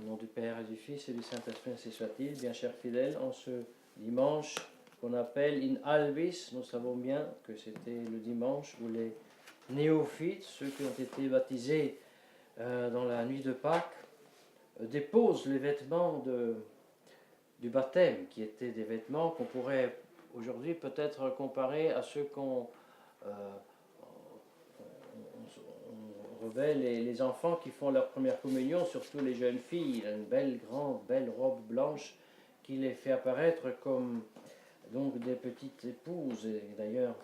Au nom du Père et du Fils et du Saint-Esprit, ainsi soit-il. Bien chers fidèles, en ce dimanche qu'on appelle In Albis, nous savons bien que c'était le dimanche où les néophytes, ceux qui ont été baptisés dans la nuit de Pâques, déposent les vêtements du baptême, qui étaient des vêtements qu'on pourrait aujourd'hui peut-être comparer à ceux qu'on on revêt les enfants qui font leur première communion, surtout les jeunes filles, une belle robe blanche qui les fait apparaître comme donc des petites épouses. Et d'ailleurs,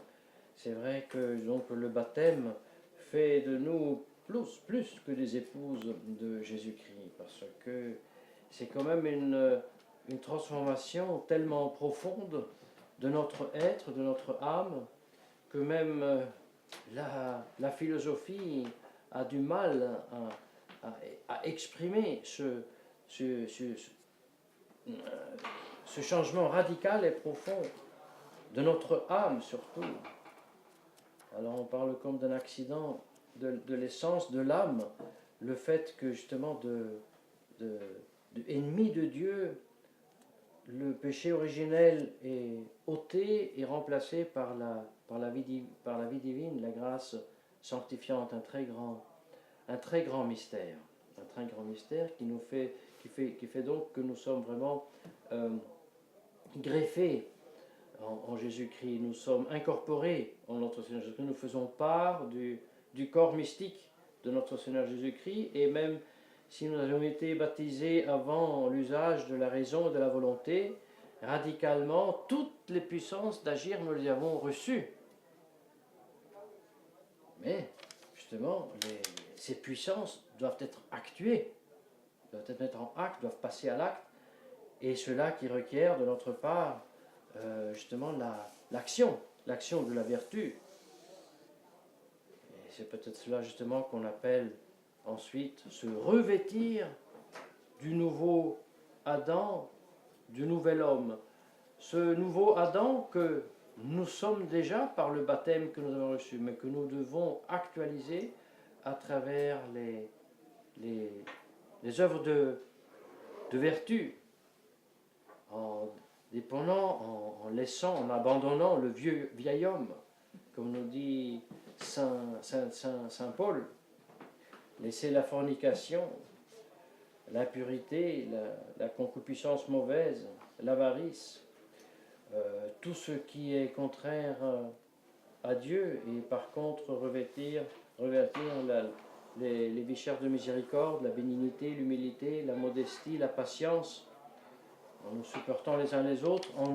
c'est vrai que donc le baptême fait de nous plus que des épouses de Jésus-Christ, parce que c'est quand même une transformation tellement profonde de notre être, de notre âme, que même la philosophie a du mal à exprimer ce changement radical et profond de notre âme surtout. Alors on parle comme d'un accident de l'essence de l'âme, le fait que justement de ennemi de Dieu, le péché originel est ôté et remplacé par la vie divine, la grâce sanctifiante, un très grand mystère. Un très grand mystère qui fait donc que nous sommes vraiment greffés en Jésus-Christ. Nous sommes incorporés en notre Seigneur Jésus-Christ. Nous faisons part du corps mystique de notre Seigneur Jésus-Christ, et même si nous avions été baptisés avant l'usage de la raison et de la volonté, radicalement, toutes les puissances d'agir, nous les avons reçues. Mais, justement, ces puissances doivent être actuées, doivent être mises en acte, doivent passer à l'acte, et cela qui requiert de notre part, justement, l'action de la vertu. Et c'est peut-être cela, justement, qu'on appelle ensuite se revêtir du nouveau Adam, du nouvel homme. Ce nouveau Adam que nous sommes déjà par le baptême que nous avons reçu, mais que nous devons actualiser à travers les œuvres de vertu, en dépendant, en laissant, en abandonnant le vieil homme, comme nous dit Saint Paul. Laisser la fornication, l'impurité, la concupiscence mauvaise, l'avarice, tout ce qui est contraire à Dieu, et par contre revêtir les richesses de miséricorde, la bénignité, l'humilité, la modestie, la patience, en nous supportant les uns les autres, en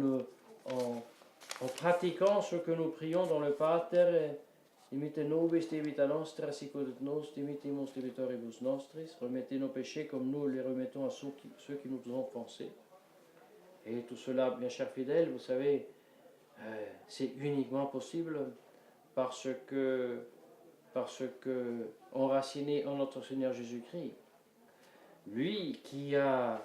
pratiquant ce que nous prions dans le Pater. Imite nobis te vita nostra, sicut nos dimitimus debitoribus nostris. Remettez nos péchés comme nous les remettons à ceux qui nous ont offensés. Et tout cela, bien chers fidèles, vous savez, c'est uniquement possible parce que enraciné en notre Seigneur Jésus-Christ, lui qui est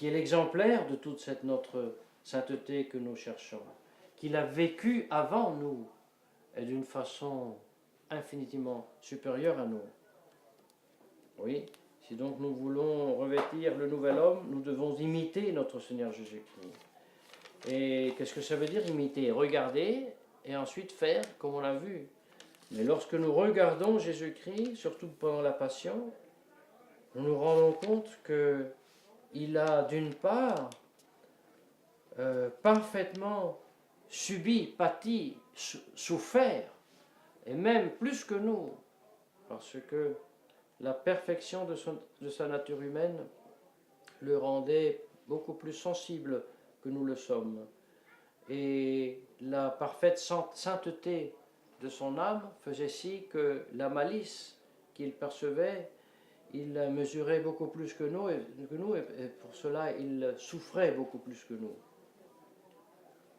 l'exemplaire de toute cette notre sainteté que nous cherchons, qui l'a vécu avant nous, et d'une façon infiniment supérieure à nous. Oui, si donc nous voulons revêtir le nouvel homme, nous devons imiter notre Seigneur Jésus-Christ. Et qu'est-ce que ça veut dire imiter? Regarder et ensuite faire comme on l'a vu. Mais lorsque nous regardons Jésus-Christ, surtout pendant la Passion, nous nous rendons compte qu'il a d'une part parfaitement subi, pâti, souffert, et même plus que nous, parce que la perfection de sa nature humaine le rendait beaucoup plus sensible que nous le sommes. Et la parfaite sainteté de son âme faisait si que la malice qu'il percevait, il la mesurait beaucoup plus que nous, et pour cela il souffrait beaucoup plus que nous.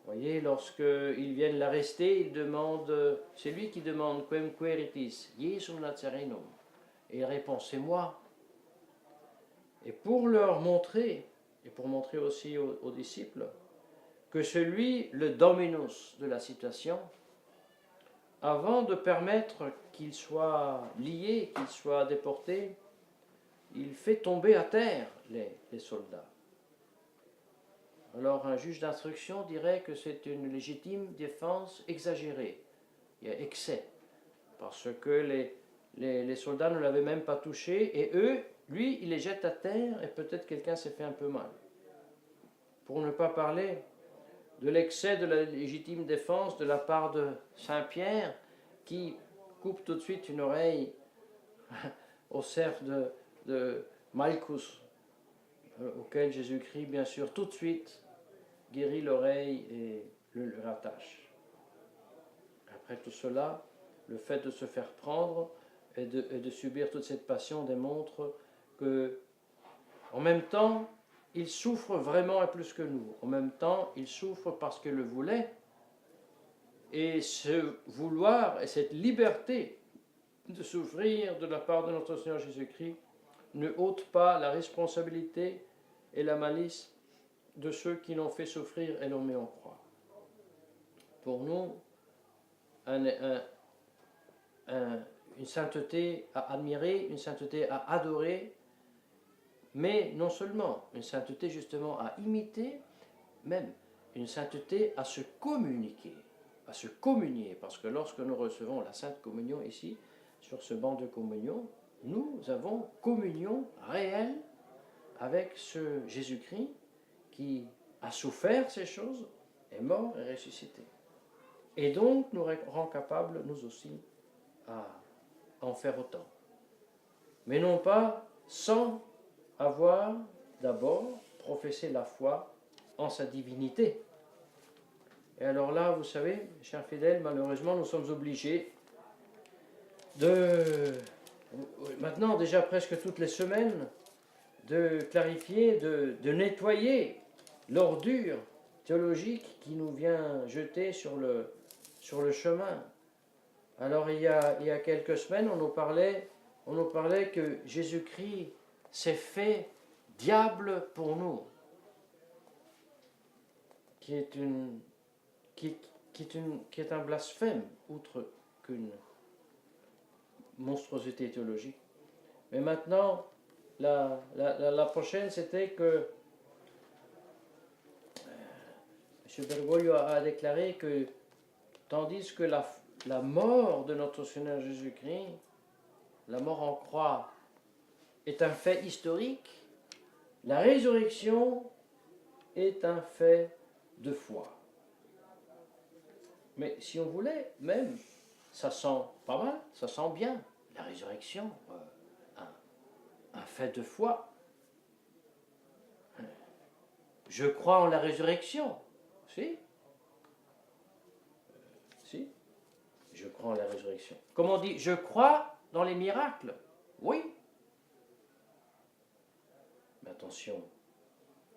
Vous voyez, lorsqu'ils viennent l'arrester, c'est lui qui demande Quem queritis, Iesum Nazarenum. Et il répond, c'est moi. Et pour leur montrer, et pour montrer aussi aux disciples, que celui, le dominus de la situation, avant de permettre qu'il soit lié, qu'il soit déporté, il fait tomber à terre les soldats. Alors un juge d'instruction dirait que c'est une légitime défense exagérée. Il y a excès, parce que les soldats ne l'avaient même pas touché, et lui, il les jette à terre, et peut-être quelqu'un s'est fait un peu mal. Pour ne pas parler de l'excès de la légitime défense de la part de Saint Pierre, qui coupe tout de suite une oreille au cerf de Malchus, auquel Jésus-Christ, bien sûr, tout de suite guérit l'oreille et le rattache. Après tout cela, le fait de se faire prendre et de subir toute cette passion démontre que, en même temps, il souffre vraiment et plus que nous. En même temps, il souffre parce qu'il le voulait. Et ce vouloir et cette liberté de souffrir de la part de notre Seigneur Jésus-Christ ne ôte pas la responsabilité et la malice de ceux qui l'ont fait souffrir et l'ont mis en croix. Pour nous, une sainteté à admirer, une sainteté à adorer, mais non seulement une sainteté justement à imiter, même une sainteté à se communiquer, à se communier, parce que lorsque nous recevons la Sainte Communion ici, sur ce banc de communion, nous avons communion réelle avec ce Jésus-Christ qui a souffert ces choses, est mort et ressuscité. Et donc nous rend capables, nous aussi, à en faire autant. Mais non pas sans avoir d'abord professé la foi en sa divinité. Et alors là, vous savez, chers fidèles, malheureusement, nous sommes obligés maintenant déjà presque toutes les semaines, de clarifier, de nettoyer l'ordure théologique qui nous vient jeter sur le chemin. Alors il y a quelques semaines, on nous parlait que Jésus-Christ s'est fait diable pour nous, qui est un blasphème, outre qu'une monstruosité théologique. Mais maintenant, la prochaine, c'était que M. Bergoglio a déclaré que, tandis que la mort de notre Seigneur Jésus-Christ, la mort en croix, est un fait historique, la résurrection est un fait de foi. Mais si on voulait, même, ça sent pas mal, ça sent bien, la résurrection, un fait de foi. Je crois en la résurrection. Si. Je crois en la résurrection. Comme on dit, je crois dans les miracles. Oui. Mais attention,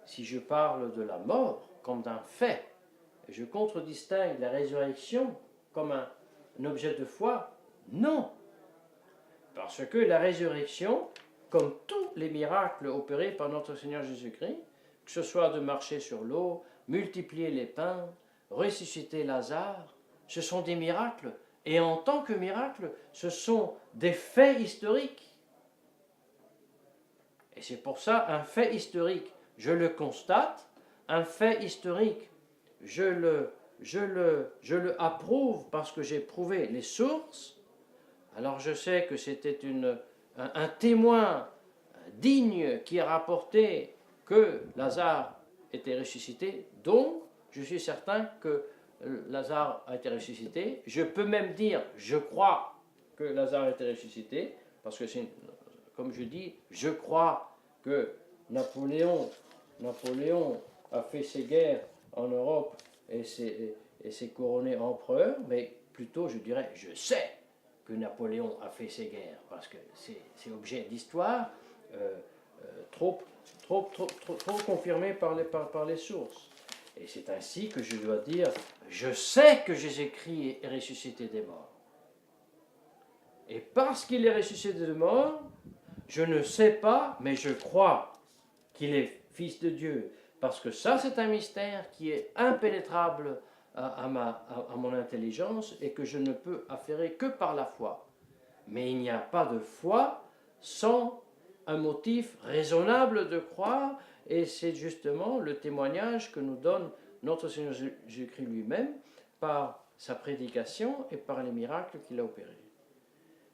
si je parle de la mort comme d'un fait, et je contre-distingue la résurrection comme un objet de foi, non. Parce que la résurrection, comme tous les miracles opérés par notre Seigneur Jésus-Christ, que ce soit de marcher sur l'eau, multiplier les pains, ressusciter Lazare, ce sont des miracles. Et en tant que miracles, ce sont des faits historiques. Et c'est pour ça, un fait historique, je le constate, un fait historique, je le approuve parce que j'ai prouvé les sources. Alors je sais que c'était un témoin digne qui a rapporté que Lazare était ressuscité, donc je suis certain que Lazare a été ressuscité. Je peux même dire, je crois que Lazare a été ressuscité, parce que comme je dis, je crois que Napoléon a fait ses guerres en Europe et s'est couronné empereur, mais plutôt je dirais, je sais que Napoléon a fait ses guerres, parce que c'est objet d'histoire trop confirmé par les sources. Et c'est ainsi que je dois dire, je sais que Jésus-Christ est ressuscité des morts. Et parce qu'il est ressuscité des morts, je ne sais pas, mais je crois qu'il est Fils de Dieu. Parce que ça, c'est un mystère qui est impénétrable à mon intelligence et que je ne peux affairer que par la foi. Mais il n'y a pas de foi sans un motif raisonnable de croire, et c'est justement le témoignage que nous donne notre Seigneur Jésus-Christ lui-même par sa prédication et par les miracles qu'il a opérés.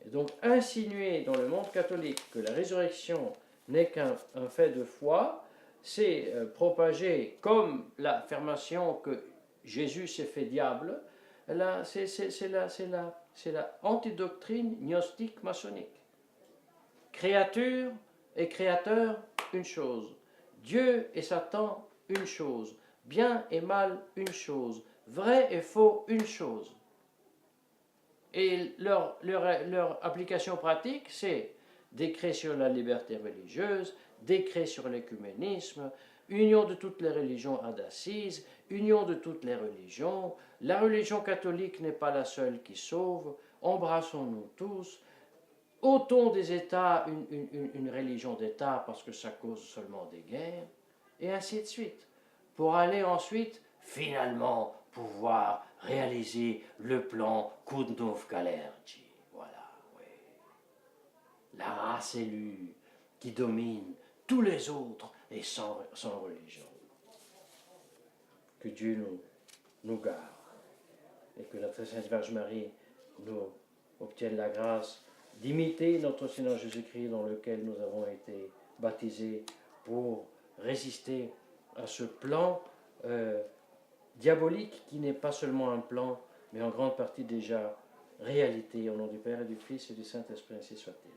Et donc insinuer dans le monde catholique que la résurrection n'est qu'un fait de foi, c'est propager comme l'affirmation que Jésus s'est fait diable. C'est la antidoctrine gnostique maçonnique. Créature et créateur, une chose. Dieu et Satan, une chose. Bien et mal, une chose. Vrai et faux, une chose. Et leur application pratique, c'est décret sur la liberté religieuse, décret sur l'écuménisme, union de toutes les religions à d'assises, union de toutes les religions. La religion catholique n'est pas la seule qui sauve. Embrassons-nous tous. Ôtons des États une religion d'État parce que ça cause seulement des guerres, et ainsi de suite, pour aller ensuite, finalement, pouvoir réaliser le plan Kundov-Kalergi. Voilà, oui. La race élue qui domine tous les autres et sans religion. Que Dieu nous garde et que la très sainte Vierge Marie nous obtienne la grâce d'imiter notre Seigneur Jésus-Christ dans lequel nous avons été baptisés pour résister à ce plan diabolique qui n'est pas seulement un plan, mais en grande partie déjà réalité. Au nom du Père et du Fils et du Saint-Esprit, ainsi soit-il.